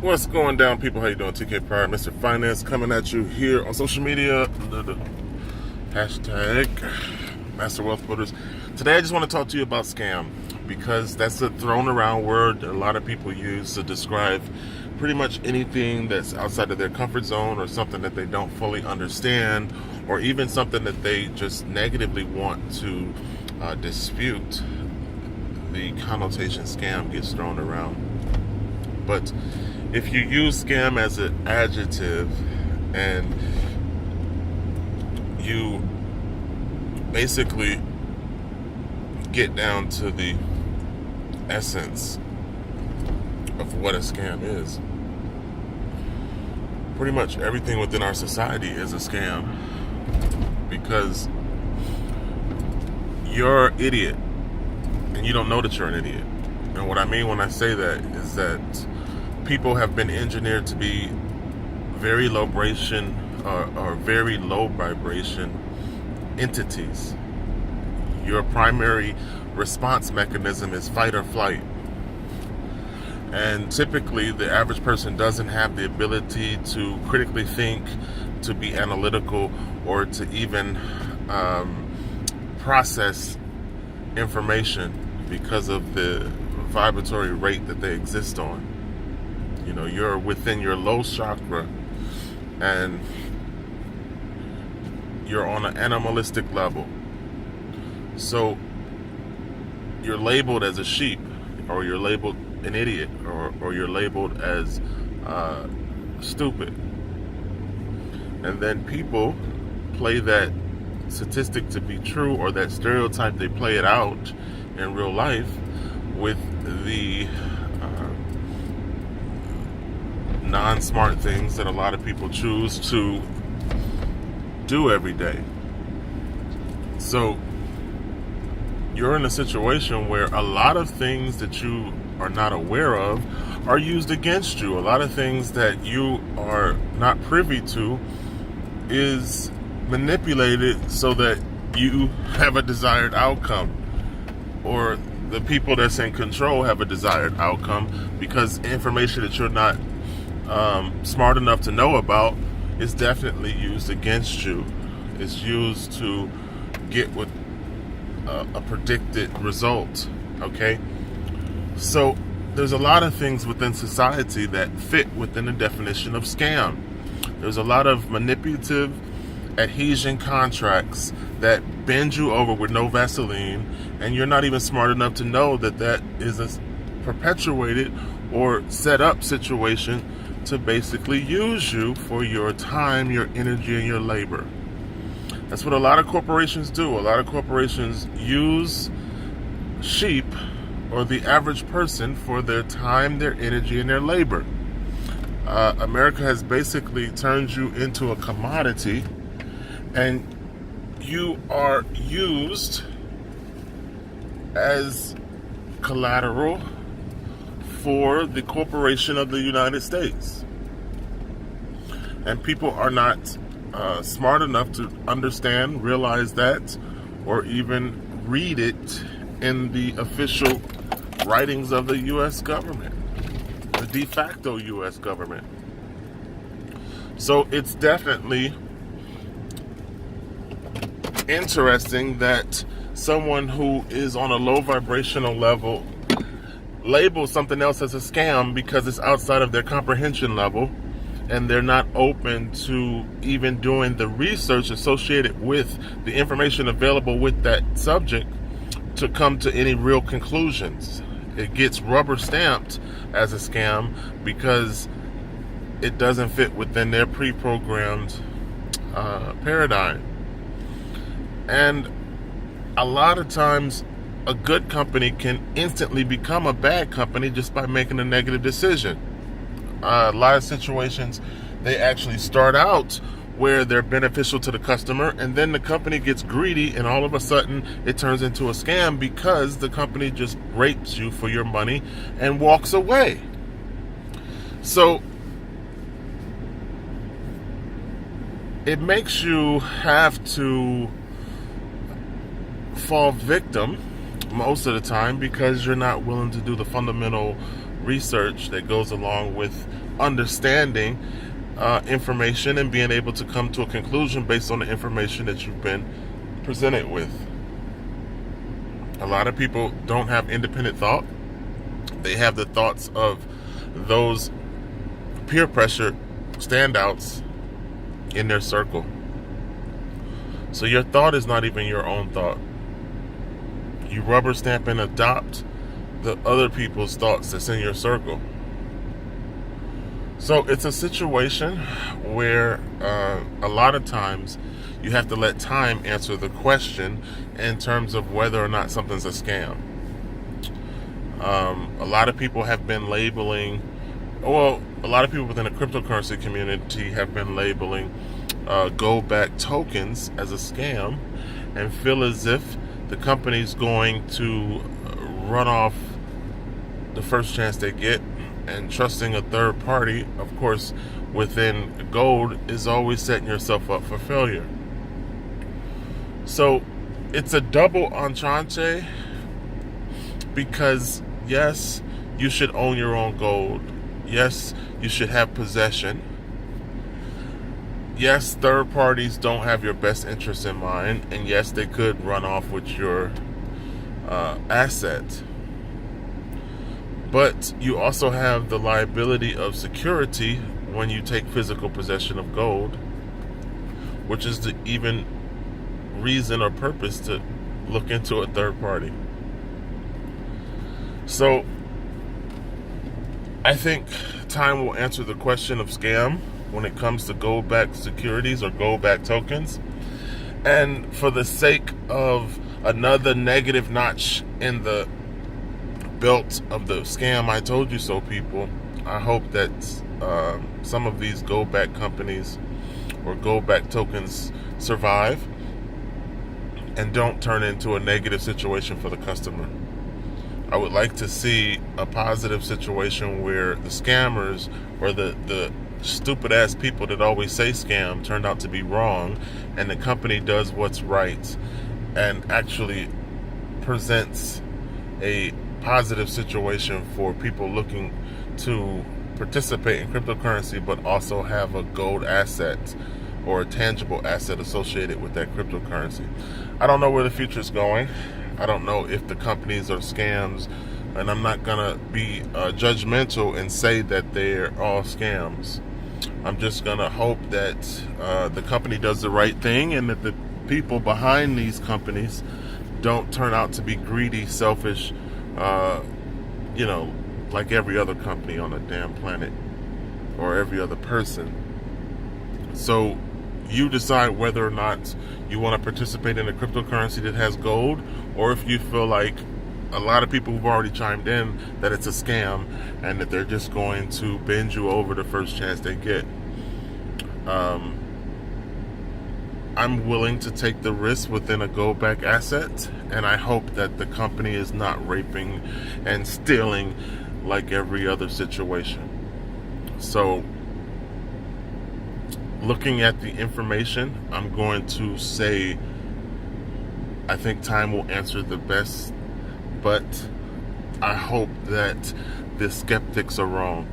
What's going down, people? How you doing? TK Pryor, Mr. Finance, coming at you here on social media under the hashtag Master Wealth Builders. Today, I just want to talk to you about scam, because that's a thrown around word that a lot of people use to describe pretty much anything that's outside of their comfort zone, or something that they don't fully understand, or even something that they just negatively want to dispute. The connotation scam gets thrown around. But if you use scam as an adjective and you basically get down to the essence of what a scam is, pretty much everything within our society is a scam, because you're an idiot and you don't know that you're an idiot. And what I mean when I say that is that people have been engineered to be very low vibration or very low vibration entities. Your primary response mechanism is fight or flight. And typically the average person doesn't have the ability to critically think, to be analytical, or to even process information because of the vibratory rate that they exist on. You know, you're within your low chakra and you're on an animalistic level. So you're labeled as a sheep, or you're labeled an idiot, or you're labeled as stupid. And then people play that statistic to be true, or that stereotype, they play it out in real life with the non-smart things that a lot of people choose to do every day. So you're in a situation where a lot of things that you are not aware of are used against you. A lot of things that you are not privy to is manipulated so that you have a desired outcome, or the people that's in control have a desired outcome, because information that you're not smart enough to know about is definitely used against you. It's used to get with a predicted result. Okay, so there's a lot of things within society that fit within the definition of scam. There's a lot of manipulative adhesion contracts that bend you over with no Vaseline, and you're not even smart enough to know that that is a perpetuated or set up situation to basically use you for your time, your energy, and your labor. That's what a lot of corporations do. A lot of corporations use sheep, or the average person, for their time, their energy, and their labor. America has basically turned you into a commodity, and you are used as collateral for the corporation of the United States. And people are not smart enough to understand, realize that, or even read it in the official writings of the U.S. government, the de facto U.S. government. So it's definitely interesting that someone who is on a low vibrational level labels something else as a scam because it's outside of their comprehension level, and they're not open to even doing the research associated with the information available with that subject to come to any real conclusions. It gets rubber stamped as a scam because it doesn't fit within their pre-programmed paradigm. And a lot of times a good company can instantly become a bad company just by making a negative decision. A lot of situations, they actually start out where they're beneficial to the customer, and then the company gets greedy, and all of a sudden it turns into a scam because the company just rapes you for your money and walks away. So it makes you have to fall victim most of the time because you're not willing to do the fundamental research that goes along with understanding information and being able to come to a conclusion based on the information that you've been presented with. A lot of people don't have independent thought. They have the thoughts of those peer pressure standouts in their circle. So your thought is not even your own thought. You rubber stamp and adopt the other people's thoughts that's in your circle. So it's a situation where a lot of times you have to let time answer the question in terms of whether or not something's a scam. A lot of people have been labeling, well, a lot of people within the cryptocurrency community have been labeling go back tokens as a scam and feel as if the company's going to run off the first chance they get, and trusting a third party, of course, within gold is always setting yourself up for failure. So it's a double entendre, because yes, you should own your own gold. Yes, you should have possession. Yes, third parties don't have your best interests in mind, and yes, they could run off with your asset. But you also have the liability of security when you take physical possession of gold, which is the even reason or purpose to look into a third party. So I think time will answer the question of scam when it comes to gold-backed securities or gold-backed tokens. And for the sake of another negative notch in the belt of the scam I told you so people, I hope that some of these gold-backed companies or gold-backed tokens survive and don't turn into a negative situation for the customer. I would like to see a positive situation where the scammers or the stupid ass people that always say scam turned out to be wrong, and the company does what's right and actually presents a positive situation for people looking to participate in cryptocurrency but also have a gold asset or a tangible asset associated with that cryptocurrency. I don't know where the future is going. I don't know if the companies are scams, and I'm not gonna be judgmental and say that they're all scams. I'm just gonna hope that the company does the right thing, and that the people behind these companies don't turn out to be greedy, selfish, like every other company on the damn planet or every other person. So you decide whether or not you want to participate in a cryptocurrency that has gold, or if you feel like a lot of people who've already chimed in that it's a scam and that they're just going to bend you over the first chance they get. I'm willing to take the risk within a gold-back asset, and I hope that the company is not raping and stealing like every other situation. So, looking at the information, I'm going to say I think time will answer the best, but I hope that the skeptics are wrong.